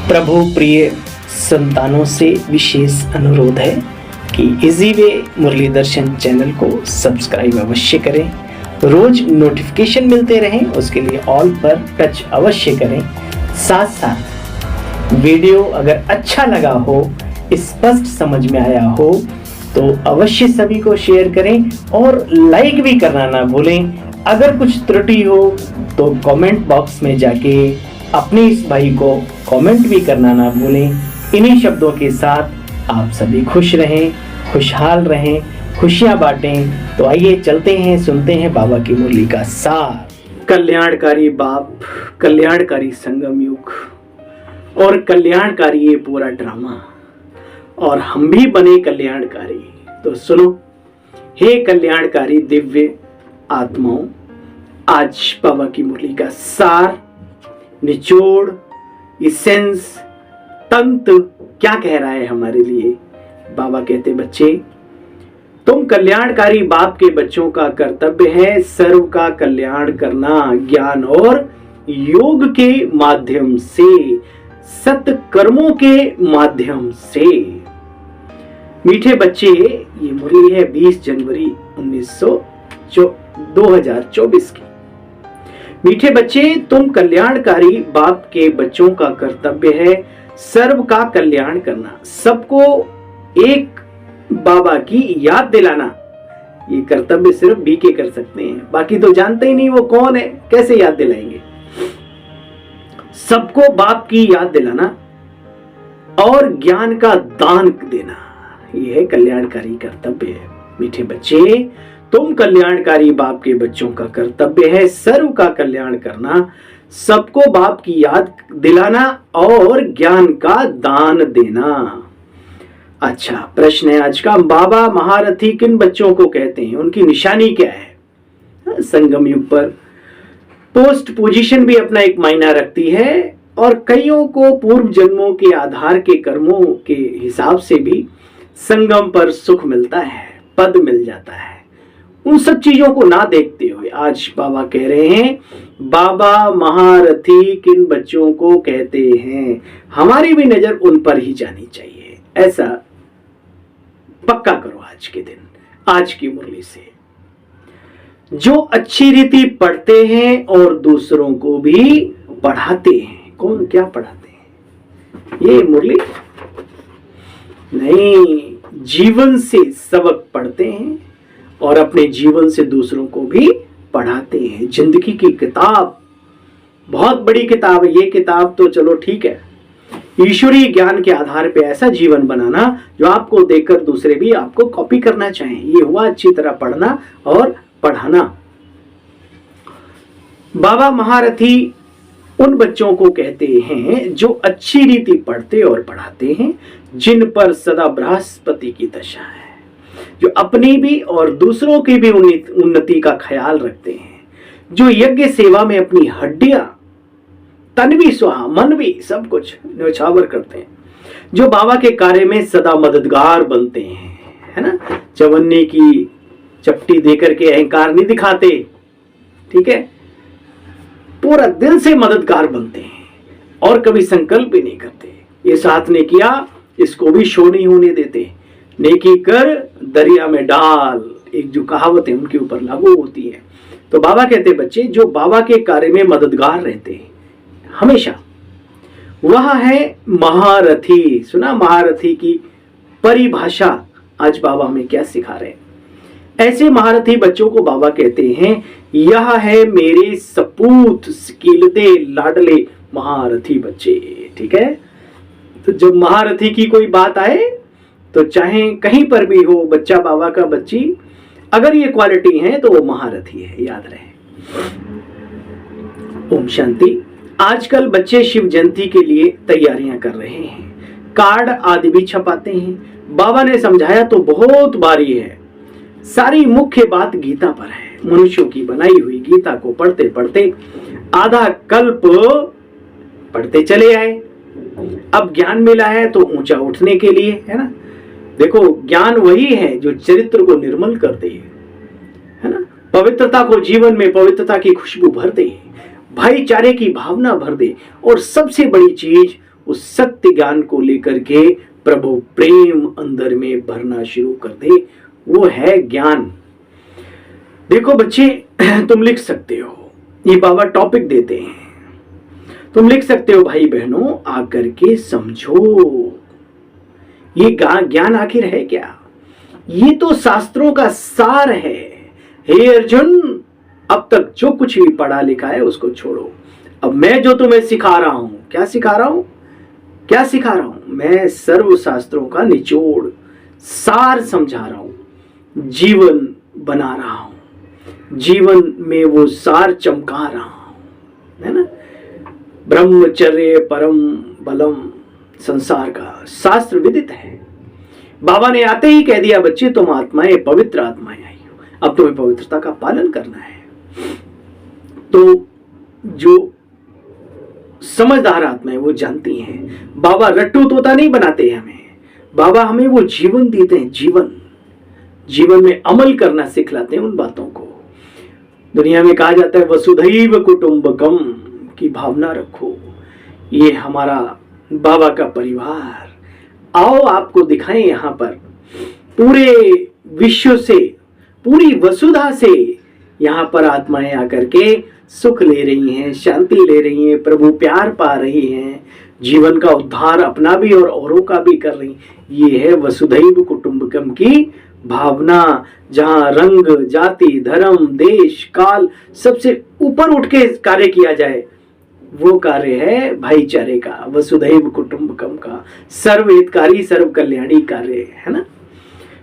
प्रभु प्रिय संतानों से विशेष अनुरोध है कि इजी वे मुरली दर्शन चैनल को सब्सक्राइब अवश्य करें, रोज नोटिफिकेशन मिलते रहें उसके लिए ऑल पर टच अवश्य करें। साथ साथ वीडियो अगर अच्छा लगा हो, स्पष्ट समझ में आया हो तो अवश्य सभी को शेयर करें और लाइक भी करना ना भूलें। अगर कुछ त्रुटि हो तो कमेंट बॉक्स में जाके अपने इस भाई को कमेंट भी करना ना भूलें। इन्हीं शब्दों के साथ आप सभी खुश रहें, खुशहाल रहें, खुशियां बांटें। तो आइए चलते हैं, सुनते हैं बाबा की मुरली का सार। कल्याणकारी बाप, कल्याणकारी संगम युग और कल्याणकारी ये पूरा ड्रामा, और हम भी बने कल्याणकारी। तो सुनो, हे कल्याणकारी दिव्य आत्माओं, आज बाबा की मुरली का सार, निचोड़, इसेंस, तंत्र क्या कह रहा है हमारे लिए। बाबा कहते, बच्चे तुम कल्याणकारी बाप के बच्चों का कर्तव्य है सर्व का कल्याण करना, ज्ञान और योग के माध्यम से, सत्कर्मों के माध्यम से। मीठे बच्चे, ये मुरली है 20 जनवरी 2024 की। मीठे बच्चे, तुम कल्याणकारी बाप के बच्चों का कर्तव्य है सर्व का कल्याण करना, सबको एक बाबा की याद दिलाना। ये कर्तव्य सिर्फ बीके कर सकते हैं, बाकी तो जानते ही नहीं वो कौन है, कैसे याद दिलाएंगे। सबको बाप की याद दिलाना और ज्ञान का दान देना, यह है कल्याणकारी कर्तव्य। मीठे बच्चे, तुम कल्याणकारी बाप के बच्चों का कर्तव्य है सर्व का कल्याण करना, सबको बाप की याद दिलाना और ज्ञान का दान देना। अच्छा, प्रश्न है आज का, बाबा महारथी किन बच्चों को कहते हैं, उनकी निशानी क्या है। संगम युग पर पोस्ट पोजीशन भी अपना एक मायना रखती है और कईयों को पूर्व जन्मों के आधार के कर्मों के हिसाब से भी संगम पर सुख मिलता है, पद मिल जाता है। उन सब चीजों को ना देखते हुए आज बाबा कह रहे हैं, बाबा महारथी किन बच्चों को कहते हैं, हमारी भी नजर उन पर ही जानी चाहिए। ऐसा पक्का करो आज के दिन, आज की मुरली से। जो अच्छी रीति पढ़ते हैं और दूसरों को भी पढ़ाते हैं। कौन क्या पढ़ाते हैं, ये मुरली नहीं, जीवन से सबक पढ़ते हैं और अपने जीवन से दूसरों को भी पढ़ाते हैं। जिंदगी की किताब, बहुत बड़ी किताब है ये किताब, तो चलो ठीक है। ईश्वरीय ज्ञान के आधार पे ऐसा जीवन बनाना जो आपको देखकर दूसरे भी आपको कॉपी करना चाहें, ये हुआ अच्छी तरह पढ़ना और पढ़ाना। बाबा महारथी उन बच्चों को कहते हैं जो अच्छी रीति पढ़ते और पढ़ाते हैं, जिन पर सदा बृहस्पति की दशा है, जो अपनी भी और दूसरों की भी उन्नति का ख्याल रखते हैं, जो यज्ञ सेवा में अपनी हड्डियां, तन भी स्वाहा, मन भी, सब कुछ न्यौछावर करते हैं, जो बाबा के कार्य में सदा मददगार बनते हैं, है ना। चवन्नी की चपटी देकर के अहंकार नहीं दिखाते, ठीक है, पूरा दिल से मददगार बनते हैं और कभी संकल्प भी नहीं करते। ये साथ ने किया, इसको भी शो नहीं होने देते। नेकी कर दरिया में डाल, एक जो कहावत है उनके ऊपर लागू होती है। तो बाबा कहते, बच्चे जो बाबा के कार्य में मददगार रहते हैं हमेशा, वह है महारथी। सुना महारथी की परिभाषा आज बाबा हमें क्या सिखा रहे हैं। ऐसे महारथी बच्चों को बाबा कहते हैं, यह है मेरे सपूत कीलते लाडले महारथी बच्चे। ठीक है, तो जब महारथी की कोई बात आए तो चाहे कहीं पर भी हो बच्चा बाबा का, बच्ची, अगर ये क्वालिटी है तो वो महारथी है, याद रहे। ओम शांति। आजकल बच्चे शिव जयंती के लिए तैयारियां कर रहे हैं, कार्ड आदि भी छपाते हैं। बाबा ने समझाया तो बहुत बारी है, सारी मुख्य बात गीता पर है। मनुष्यों की बनाई हुई गीता को पढ़ते पढ़ते आधा कल्प पढ़ते चले आए। अब ज्ञान मिला है तो ऊंचा उठने के लिए, है ना। देखो, ज्ञान वही है जो चरित्र को निर्मल कर दे, है ना, पवित्रता को जीवन में पवित्रता की खुशबू भर दे, भाईचारे की भावना भर दे, और सबसे बड़ी चीज उस सत्य ज्ञान को लेकर के प्रभु प्रेम अंदर में भरना शुरू कर दे। वो है ज्ञान। देखो बच्चे, तुम लिख सकते हो, ये बाबा टॉपिक देते हैं, तुम लिख सकते हो भाई बहनों, आकर के समझो ये ज्ञान आखिर है क्या। ये तो शास्त्रों का सार है। हे अर्जुन, अब तक जो कुछ भी पढ़ा लिखा है उसको छोड़ो। अब मैं जो तुम्हें सिखा रहा हूं, क्या सिखा रहा हूं, क्या सिखा रहा हूं, मैं सर्व शास्त्रों का निचोड़ सार समझा रहा हूं, जीवन बना रहा हूं, जीवन में वो सार चमका रहा हूं, है ना। ब्रह्मचर्य परम बलम, संसार का शास्त्र विदित है। बाबा ने आते ही कह दिया, बच्चे तुम आत्माएं, पवित्र आत्माएं आई हो, अब तुम्हें पवित्रता का पालन करना है। तो जो समझदार आत्माएं वो जानती हैं, बाबा रट्टू तोता नहीं बनाते हैं हमें, बाबा हमें वो जीवन देते हैं, जीवन में अमल करना सिखलाते हैं उन बातों को। दुनिया में कहा जाता है वसुधैव कुटुंबकम की भावना रखो, ये हमारा बाबा का परिवार। आओ आपको दिखाएं, यहां पर पूरे विश्व से, पूरी वसुधा से यहां पर आत्माएं आकर के सुख ले रही हैं, शांति ले रही हैं, प्रभु प्यार पा रही हैं, जीवन का उद्धार अपना भी और औरों का भी कर रही। ये है वसुधैव कुटुंबकम की भावना, जहां रंग, जाति, धर्म, देश, काल सबसे ऊपर उठ के कार्य किया जाए। वो कार्य है भाईचारे का, वसुधैव कुटुंबकम का, सर्वहितकारी सर्व कल्याणी कार्य है ना।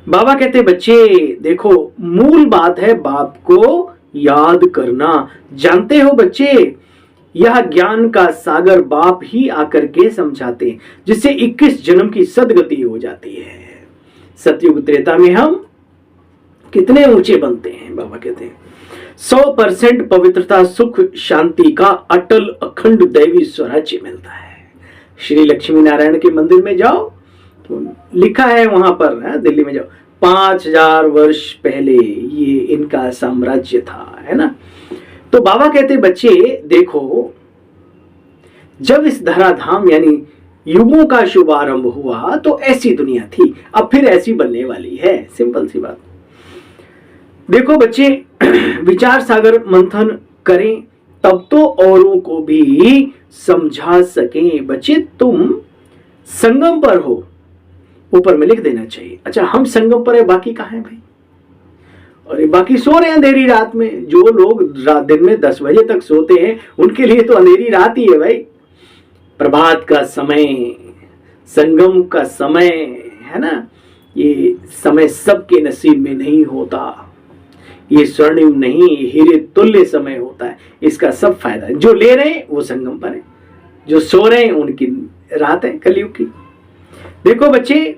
बाबा कहते बच्चे देखो, मूल बात है बाप को याद करना। जानते हो बच्चे, यह ज्ञान का सागर बाप ही आकर के समझाते, जिससे 21 जन्म की सदगति हो जाती है। सतयुग त्रेता में हम कितने ऊंचे बनते हैं। बाबा कहते हैं 100% पवित्रता, सुख, शांति का अटल अखंड दैवी स्वराज्य मिलता है। श्री लक्ष्मी नारायण के मंदिर में जाओ तो लिखा है वहां पर, है दिल्ली में जाओ, 5000 वर्ष पहले ये इनका साम्राज्य था, है ना। तो बाबा कहते बच्चे देखो, जब इस धराधाम यानी युगों का शुभारंभ हुआ तो ऐसी दुनिया थी, अब फिर ऐसी बनने वाली है। सिंपल सी बात। देखो बच्चे, विचार सागर मंथन करें तब तो औरों को भी समझा सकें। बच्चे तुम संगम पर हो, ऊपर में लिख देना चाहिए। अच्छा, हम संगम पर है, बाकी कहाँ है भाई? और बाकी सो रहे हैं अंधेरी रात में। जो लोग दिन में 10 बजे तक सोते हैं उनके लिए तो अंधेरी रात ही है भाई। प्रभात का समय, संगम का समय, है ना, ये समय सबके नसीब में नहीं होता। ये स्वर्णिम नहीं, हीरे तुल्य समय होता है। इसका सब फायदा है। जो ले रहे हैं वो संगम पर है, जो सो रहे हैं उनकी रात है कलयुग की। देखो बच्चे,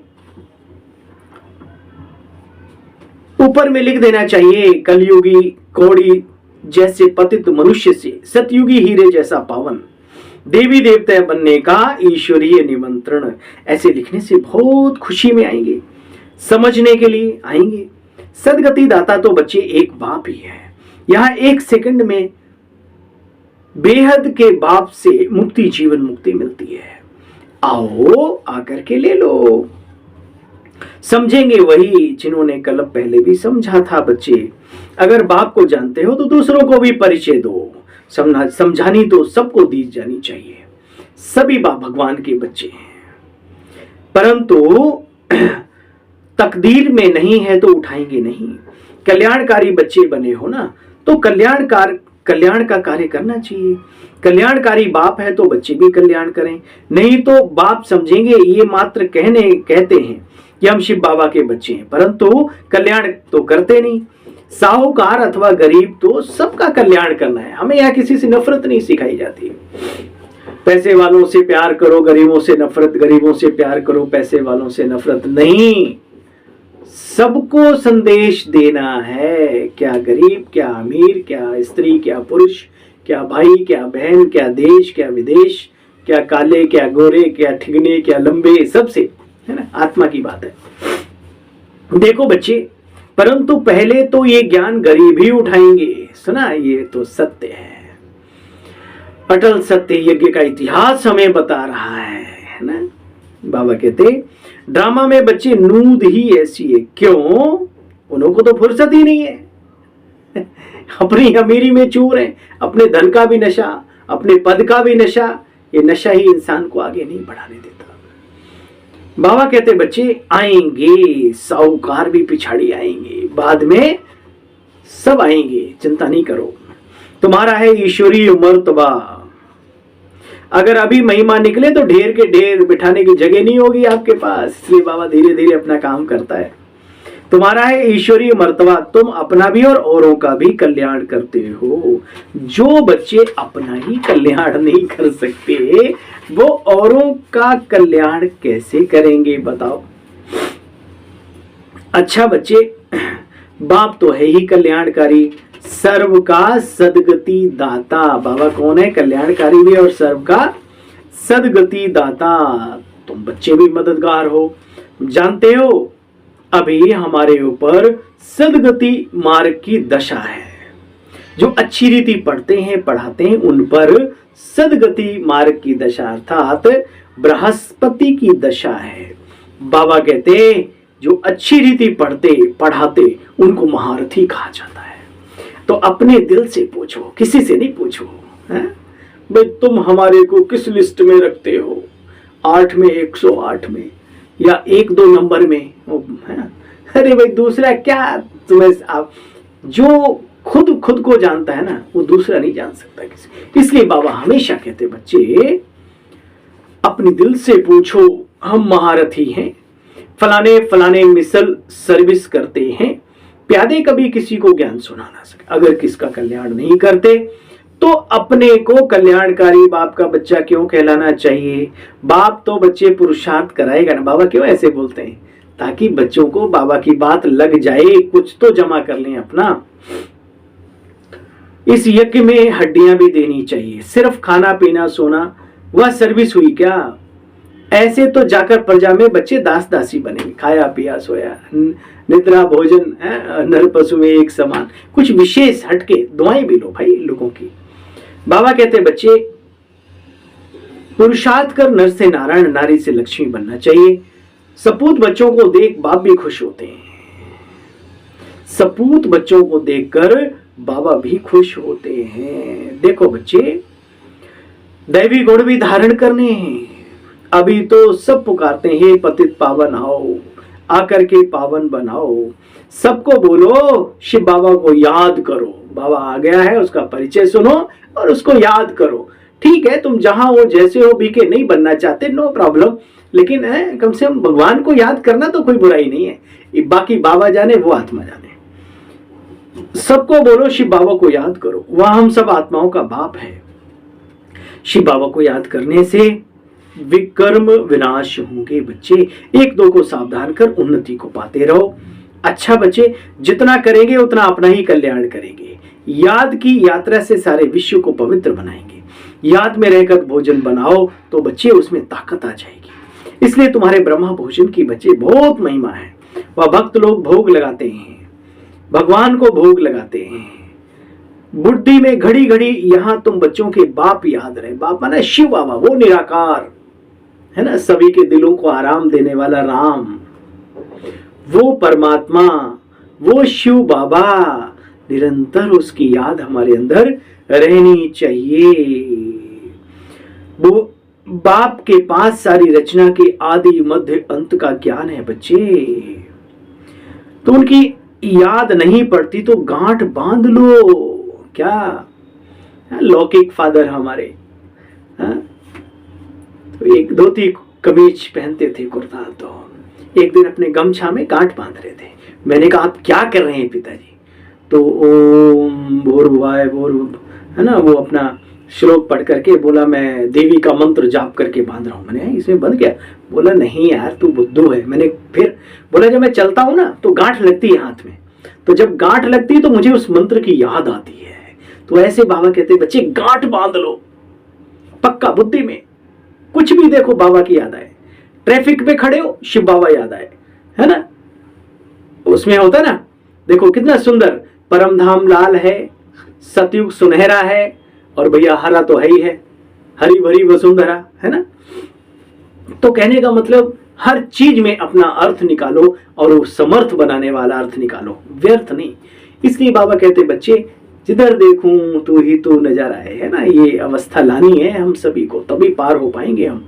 ऊपर में लिख देना चाहिए, कलयुगी कौड़ी जैसे पतित मनुष्य से सतयुगी हीरे जैसा पावन, देवी देवता बनने का ईश्वरीय निमंत्रण। ऐसे लिखने से बहुत खुशी में आएंगे, समझने के लिए आएंगे। सदगति दाता तो बच्चे एक बाप ही है। यहां 1 सेकंड में बेहद के बाप से मुक्ति, जीवन मुक्ति मिलती है। आओ आकर के ले लो। समझेंगे वही जिन्होंने कल पहले भी समझा था। बच्चे अगर बाप को जानते हो तो दूसरों को भी परिचय दो। समझानी तो सबको दी जानी चाहिए। सभी बाप भगवान के बच्चे हैं, परंतु तकदीर में नहीं है तो उठाएंगे नहीं। कल्याणकारी बच्चे बने हो ना, तो कल्याण का कार्य करना चाहिए। कल्याणकारी बाप है तो बच्चे भी कल्याण करें। नहीं तो बाप समझेंगे ये मात्र कहते हैं कि हम शिव बाबा के बच्चे हैं, परंतु कल्याण तो करते नहीं। साहूकार अथवा गरीब तो सबका कल्याण करना है। हमें यहाँ किसी से नफरत नहीं सिखाई जाती। पैसे वालों से प्यार करो, गरीबों से नफरत, गरीबों से प्यार करो, पैसे वालों से नफरत नहीं। सबको संदेश देना है। क्या गरीब, क्या अमीर, क्या स्त्री, क्या पुरुष, क्या भाई, क्या बहन, क्या देश, क्या विदेश, क्या काले, क्या गोरे, क्या ठिगने, क्या लंबे, सबसे, है ना। आत्मा की बात है। देखो बच्चे, परंतु पहले तो ये ज्ञान गरीब ही उठाएंगे। सुना, ये तो सत्य है। अटल सत्य यज्ञ का इतिहास हमें बता रहा है। बाबा कहते ड्रामा में बच्चे नूद ही ऐसी है। क्यों? उनको तो फुर्सत ही नहीं है। अपनी अमीरी में चूर है, अपने धन का भी नशा, अपने पद का भी नशा। ये नशा ही इंसान को आगे नहीं बढ़ाने देता। बाबा कहते बच्चे आएंगे, साहूकार भी पिछाड़ी आएंगे, बाद में सब आएंगे, चिंता नहीं करो। तुम्हारा है ईश्वरीय मर्तबा। अगर अभी महिमा निकले तो ढेर के ढेर बिठाने की जगह नहीं होगी आपके पास, इसलिए बाबा धीरे धीरे अपना काम करता है। तुम्हारा है ईश्वरीय मर्तबा, तुम अपना भी और औरों का भी कल्याण करते हो। जो बच्चे अपना ही कल्याण नहीं कर सकते वो औरों का कल्याण कैसे करेंगे बताओ। अच्छा बच्चे, बाप तो है ही कल्याणकारी, सर्व का सदगति दाता। बाबा कौन है? कल्याणकारी भी और सर्व का सदगति दाता। तुम बच्चे भी मददगार हो। जानते हो अभी हमारे ऊपर सदगति मार्ग की दशा है। जो अच्छी रीति पढ़ते हैं पढ़ाते हैं उन पर सदगति मार्ग की दशा अर्थात बृहस्पति की दशा है। बाबा कहते जो अच्छी रीति पढ़ते पढ़ाते उनको महारथी कहा जाता है। तो अपने दिल से पूछो, किसी से नहीं पूछो है? भाई तुम हमारे को किस लिस्ट में रखते हो, 8 में 108 में या 1-2 नंबर में है? अरे भाई दूसरा क्या तुम्हें, आप जो खुद को जानता है ना वो दूसरा नहीं जान सकता किसी। इसलिए बाबा हमेशा कहते बच्चे अपने दिल से पूछो, हम महारथी हैं, फलाने फलाने मिसल सर्विस करते हैं, प्यादे कभी किसी को ज्ञान सुना ना सके। अगर किसका कल्याण नहीं करते तो अपने को कल्याणकारी बाप का बच्चा क्यों कहलाना चाहिए? बाप तो बच्चे पुरुषार्थ कराएगा ना। बाबा क्यों ऐसे बोलते हैं? ताकि बच्चों को बाबा की बात लग जाए, कुछ तो जमा कर लें अपना। इस यज्ञ में हड्डियां भी देनी चाहिए। सिर्फ खाना पीना सोना वह सर्विस हुई क्या? ऐसे तो जाकर प्रजा में बच्चे दास दासी बनेंगे, खाया पिया सोया, निद्रा भोजन नर पशु में एक समान। कुछ विशेष हटके दुआएं भी लो भाई लोगों की। बाबा कहते बच्चे पुरुषार्थ कर नर से नारायण, नारी से लक्ष्मी बनना चाहिए। सपूत बच्चों को देख बाप भी खुश होते हैं। सपूत बच्चों को देखकर बाबा भी खुश होते हैं। देखो बच्चे दैवी गुण भी धारण करने हैं। अभी तो सब पुकारते हैं हे पतित पावन आओ, आकर के पावन बनाओ। सबको बोलो शिव बाबा को याद करो। बाबा आ गया है, उसका परिचय सुनो और उसको याद करो। ठीक है तुम जहां हो जैसे हो बीके नहीं बनना चाहते, नो प्रॉब्लम, लेकिन कम से कम भगवान को याद करना तो कोई बुराई नहीं है। बाकी बाबा जाने वो आत्मा जाने। सबको बोलो शिव बाबा को याद करो, वह हम सब आत्माओं का बाप है। शिव बाबा को याद करने से विकर्म विनाश होंगे। बच्चे 1-2 को सावधान कर उन्नति को पाते रहो। अच्छा बच्चे जितना करेंगे उतना अपना ही कल्याण करेंगे। याद की यात्रा से सारे विश्व को पवित्र बनाएंगे। याद में रहकर भोजन बनाओ तो बच्चे उसमें ताकत आ जाएगी। इसलिए तुम्हारे ब्रह्मा भोजन की बच्चे बहुत महिमा है। वह भक्त लोग भोग लगाते हैं, भगवान को भोग लगाते हैं। बुद्धि में घड़ी घड़ी यहाँ तुम बच्चों के बाप याद रहे। बाप माना शिव बाबा, वो निराकार है ना, सभी के दिलों को आराम देने वाला राम, वो परमात्मा, वो शिव बाबा। निरंतर उसकी याद हमारे अंदर रहनी चाहिए। वो बाप के पास सारी रचना के आदि मध्य अंत का ज्ञान है बच्चे। तो उनकी याद नहीं पड़ती तो गांठ बांध लो। क्या लौकिक फादर हमारे तो एक धोती कमीज पहनते थे, कुर्ता, तो एक दिन अपने गमछा में गांठ बांध रहे थे। मैंने कहा आप क्या कर रहे हैं पिताजी? तो ओम भूर्भुवाय भूर्भुव है ना, वो अपना श्लोक पढ़ करके बोला मैं देवी का मंत्र जाप करके बांध रहा हूँ। मैंने इसमें बंध गया। बोला नहीं यार तू बुद्धू है। मैंने फिर बोला जब मैं चलता हूँ ना तो गांठ लगती है हाथ में, तो जब गांठ लगती है तो मुझे उस मंत्र की याद आती है। तो ऐसे बाबा कहते बच्चे गांठ बांध लो पक्का बुद्धि में, कुछ भी देखो बाबा की याद आए। ट्रैफिक पे खड़े हो शिव बाबा याद आए, है ना, उसमें होता ना। देखो कितना सुंदर, परम धाम लाल है, सतयुग सुनहरा है और भैया हरा तो है ही है, हरी भरी वसुंधरा है ना। तो कहने का मतलब हर चीज में अपना अर्थ निकालो और वो समर्थ बनाने वाला अर्थ निकालो, व्यर्थ नहीं। इसलिए बाबा कहते बच्चे जिधर देखूं तू ही तू नजर आए, है ना, ये अवस्था लानी है हम सभी को, तभी पार हो पाएंगे हम।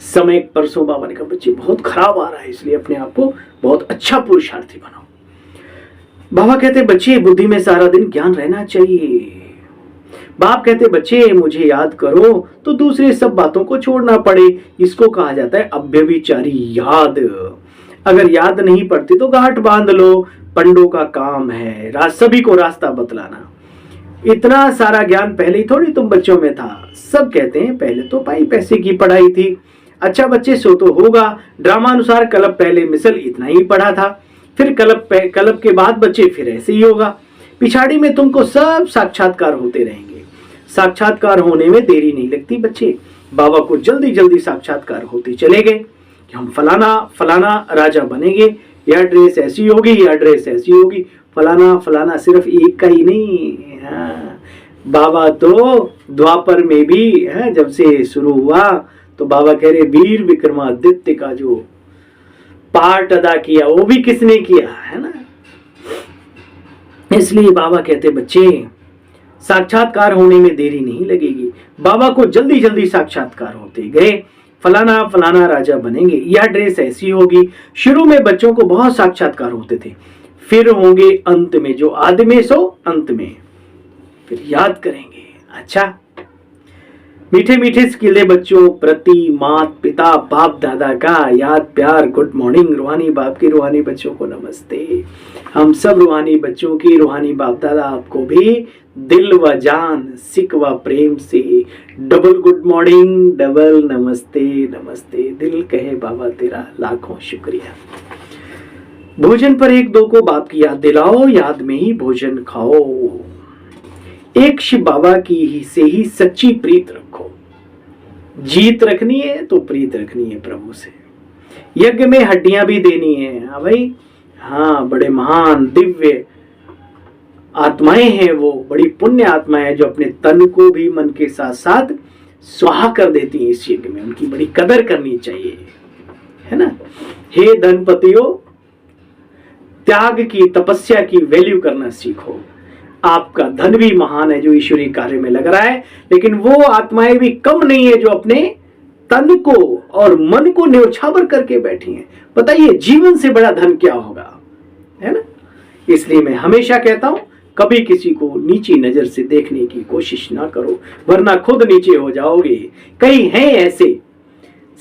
समय परसों बाबा ने कहा बच्चे बहुत खराब आ रहा है, इसलिए अपने आप को बहुत अच्छा पुरुषार्थी बनाओ। बाबा कहते बच्चे बुद्धि में सारा दिन ज्ञान रहना चाहिए। बाप कहते बच्चे मुझे याद करो तो दूसरे सब बातों को छोड़ना पड़े, इसको कहा जाता है अव्यभिचारी याद। अगर याद नहीं पड़ती तो गांठ बांध लो, पंडों का काम है सभी को रास्ता बतलाना। इतना सारा ज्ञान पहले ही थोड़ी तुम बच्चों में था। सब कहते हैं पहले तो पाई पैसे की पढ़ाई थी। अच्छा बच्चे सो तो होगा, ड्रामा अनुसार कलब पहले मिसल इतना ही पढ़ा था, फिर कलब के बाद बच्चे फिर ऐसे ही होगा। पिछाड़ी में तुमको सब साक्षात्कार होते रहेंगे। साक्षात्कार होने में देरी नहीं लगती बच्चे। बाबा को जल्दी जल्दी साक्षात्कार होते चले गए कि हम फलाना फलाना राजा बनेंगे, यह ड्रेस ऐसी होगी, यह ड्रेस ऐसी होगी, फलाना फलाना। सिर्फ एक का ही नहीं, हाँ, बाबा तो द्वापर में भी है, जब से शुरू हुआ तो बाबा कह रहे वीर विक्रमादित्य का जो पार्ट अदा किया वो भी किसने किया, है ना। इसलिए बाबा कहते बच्चे साक्षात्कार होने में देरी नहीं लगेगी। बाबा को जल्दी जल्दी साक्षात्कार होते गए। फलाना फलाना राजा बनेंगे, यह ड्रेस ऐसी होगी। शुरू में बच्चों को बहुत साक्षात्कार होते थे, फिर होंगे अंत में, जो आदि में सो अंत में, फिर याद करेंगे। अच्छा मीठे मीठे सिकिले बच्चों प्रति मात पिता बाप दादा का याद प्यार गुड मॉर्निंग। रूहानी बाप की रूहानी बच्चों को नमस्ते। हम सब रूहानी बच्चों की रूहानी बाप दादा आपको भी दिल व जान सिक व प्रेम से डबल गुड मॉर्निंग, डबल नमस्ते नमस्ते। दिल कहे बाबा तेरा लाखों शुक्रिया। भोजन पर एक दो को बाप की याद दिलाओ, याद में ही भोजन खाओ। एक शिव बाबा की ही से ही सच्ची प्रीत रखो। जीत रखनी है तो प्रीत रखनी है प्रभु से। यज्ञ में हड्डियां भी देनी है, हाँ भाई, हाँ, बड़े महान दिव्य आत्माएं हैं वो, बड़ी पुण्य आत्माएं हैं जो अपने तन को भी मन के साथ साथ स्वाहा कर देती हैं इस यज्ञ में। उनकी बड़ी कदर करनी चाहिए, है ना। हे धनपतियों, त्याग की तपस्या की वैल्यू करना सीखो। आपका धन भी महान है जो ईश्वरीय कार्य में लग रहा है, लेकिन वो आत्माएं भी कम नहीं है जो अपने तन को और मन को न्योछावर करके बैठी हैं। बताइए जीवन से बड़ा धन क्या होगा, है ना। इसलिए मैं हमेशा कहता हूं कभी किसी को नीची नजर से देखने की कोशिश ना करो, वरना खुद नीचे हो जाओगे। कई हैं ऐसे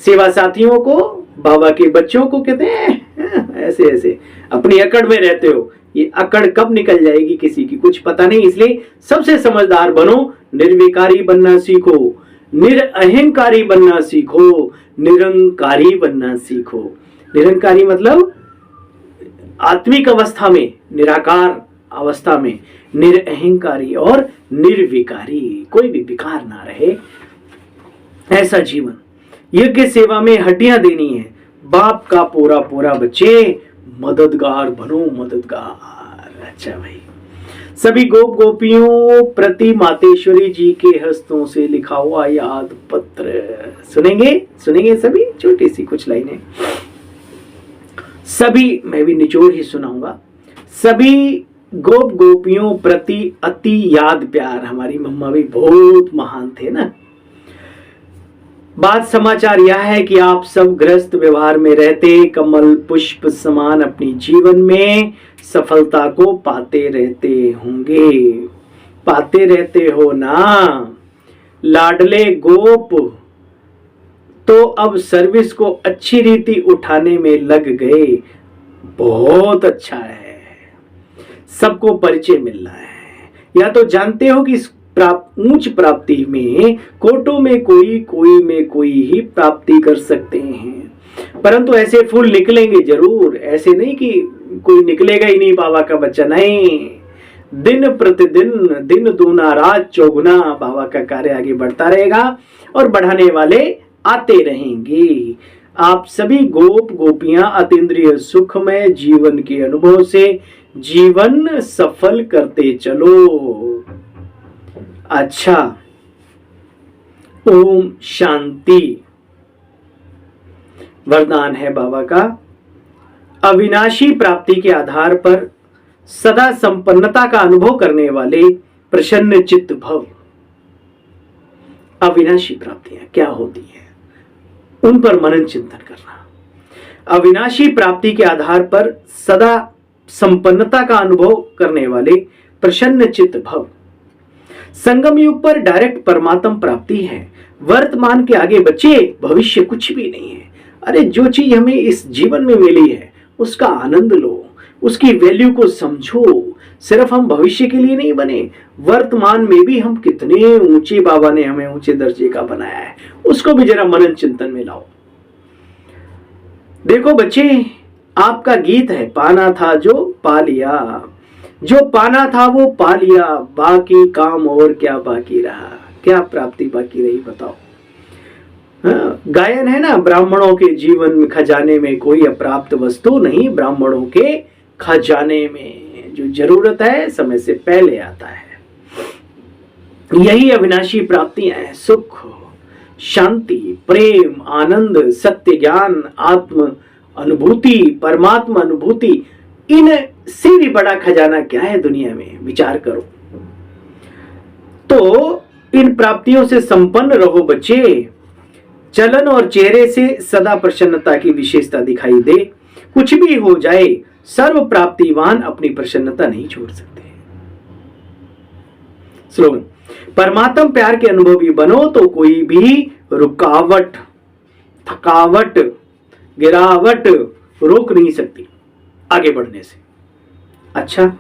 सेवा साथियों को, बाबा के बच्चों को कहते हैं ऐसे ऐसे अपनी अकड़ में रहते हो। ये अकड़ कब निकल जाएगी किसी की कुछ पता नहीं। इसलिए सबसे समझदार बनो, निर्विकारी बनना सीखो, निरअहंकारी बनना सीखो, निरंकारी बनना सीखो। निरंकारी मतलब आत्मिक अवस्था में, निराकार अवस्था में, निरअहंकारी और निर्विकारी, कोई भी विकार ना रहे, ऐसा जीवन। यज्ञ सेवा में हड्डियां देनी है। बाप का पूरा पूरा बच्चे मददगार बनो, मददगार। अच्छा भाई, सभी गोप गोपियों प्रति मातेश्वरी जी के हस्तों से लिखा हुआ याद पत्र सुनेंगे, सुनेंगे सभी। छोटी सी कुछ लाइनें सभी, मैं भी निचोड़ ही सुनाऊंगा। सभी गोप गोपियों प्रति अति याद प्यार। हमारी मम्मा भी बहुत महान थे ना। बात समाचार यह है कि आप सब गृहस्थ व्यवहार में रहते कमल पुष्प समान अपनी जीवन में सफलता को पाते रहते होंगे, पाते रहते हो ना लाडले गोप। तो अब सर्विस को अच्छी रीति उठाने में लग गए, बहुत अच्छा है। सबको परिचय मिल रहा है। या तो जानते हो कि इस उच्च प्राप्ति में कोटों में कोई, कोई में कोई ही प्राप्ति कर सकते हैं, परंतु ऐसे फूल निकलेंगे जरूर। ऐसे नहीं कि कोई निकलेगा ही नहीं बाबा का बच्चा, नहीं। दिन प्रतिदिन, दिन दूना रात चौगुना बाबा का कार्य आगे बढ़ता रहेगा और बढ़ाने वाले आते रहेंगे। आप सभी गोप गोपियां अतीन्द्रिय सुखमय जीवन के अनुभव से जीवन सफल करते चलो। अच्छा, ओम शांति। वरदान है बाबा का, अविनाशी प्राप्ति के आधार पर सदा संपन्नता का अनुभव करने वाले प्रसन्न चित्त भव। अविनाशी प्राप्तियां क्या होती हैं, उन पर मनन चिंतन करना। अविनाशी प्राप्ति के आधार पर सदा संपन्नता का अनुभव करने वाले प्रसन्न चित्त भव। संगम युग पर डायरेक्ट परमात्म प्राप्ति है। वर्तमान के आगे बच्चे भविष्य कुछ भी नहीं है। अरे जो चीज हमें इस जीवन में मिली है उसका आनंद लो, उसकी वैल्यू को समझो। सिर्फ हम भविष्य के लिए नहीं बने, वर्तमान में भी हम कितने ऊंचे, बाबा ने हमें ऊंचे दर्जे का बनाया है, उसको भी जरा मनन चिंतन में लाओ। देखो बच्चे, आपका गीत है, पाना था जो पा लिया, जो पाना था वो पा लिया, बाकी काम और क्या बाकी रहा, क्या प्राप्ति बाकी रही बताओ। हाँ, गायन है ना, ब्राह्मणों के जीवन खजाने में कोई अप्राप्त वस्तु नहीं, ब्राह्मणों के खजाने में जो जरूरत है समय से पहले आता है। यही अविनाशी प्राप्तियां हैं, सुख, शांति, प्रेम, आनंद, सत्य ज्ञान, आत्म अनुभूति, परमात्मा अनुभूति। इन से भी बड़ा खजाना क्या है दुनिया में, विचार करो। तो इन प्राप्तियों से संपन्न रहो बच्चे। चलन और चेहरे से सदा प्रसन्नता की विशेषता दिखाई दे। कुछ भी हो जाए, सर्व प्राप्तिवान अपनी प्रसन्नता नहीं छोड़ सकते। स्लोगन, परमात्म प्यार के अनुभवी बनो तो कोई भी रुकावट, थकावट, गिरावट रोक नहीं सकती आगे बढ़ने से। अच्छा,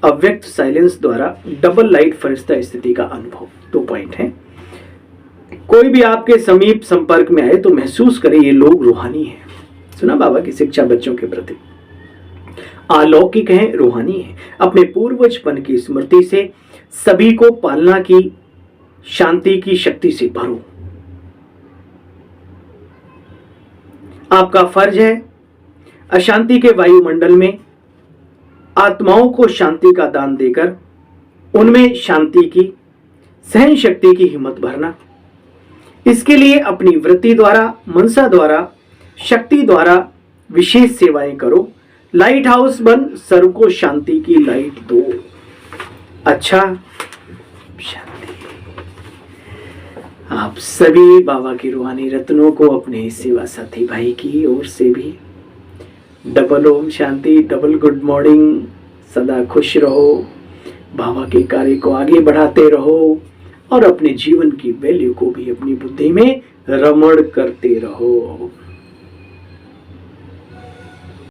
अव्यक्त साइलेंस द्वारा डबल लाइट फरिश्ता स्थिति का अनुभव। 2 पॉइंट है। कोई भी आपके समीप संपर्क में आए तो महसूस करे ये लोग रूहानी हैं। सुना बाबा की शिक्षा बच्चों के प्रति, अलौकिक है, रूहानी है। अपने पूर्वजपन की स्मृति से सभी को पालना की शांति की शक्ति से भरो। आपका फर्ज है अशांति के वायुमंडल में आत्माओं को शांति का दान देकर उनमें शांति की, सहन शक्ति की हिम्मत भरना। इसके लिए अपनी वृत्ति द्वारा, मनसा द्वारा, शक्ति द्वारा विशेष सेवाएं करो। लाइट हाउस बन सर्व को शांति की लाइट दो। अच्छा, शांति। आप सभी बाबा की रूहानी रत्नों को अपने सेवा साथी भाई की ओर से भी double Om Shanti, double good morning. सदा खुश रहो, बाबा के कार्य को आगे बढ़ाते रहो और अपने जीवन की वैल्यू को भी अपनी बुद्धि में रमण करते रहो।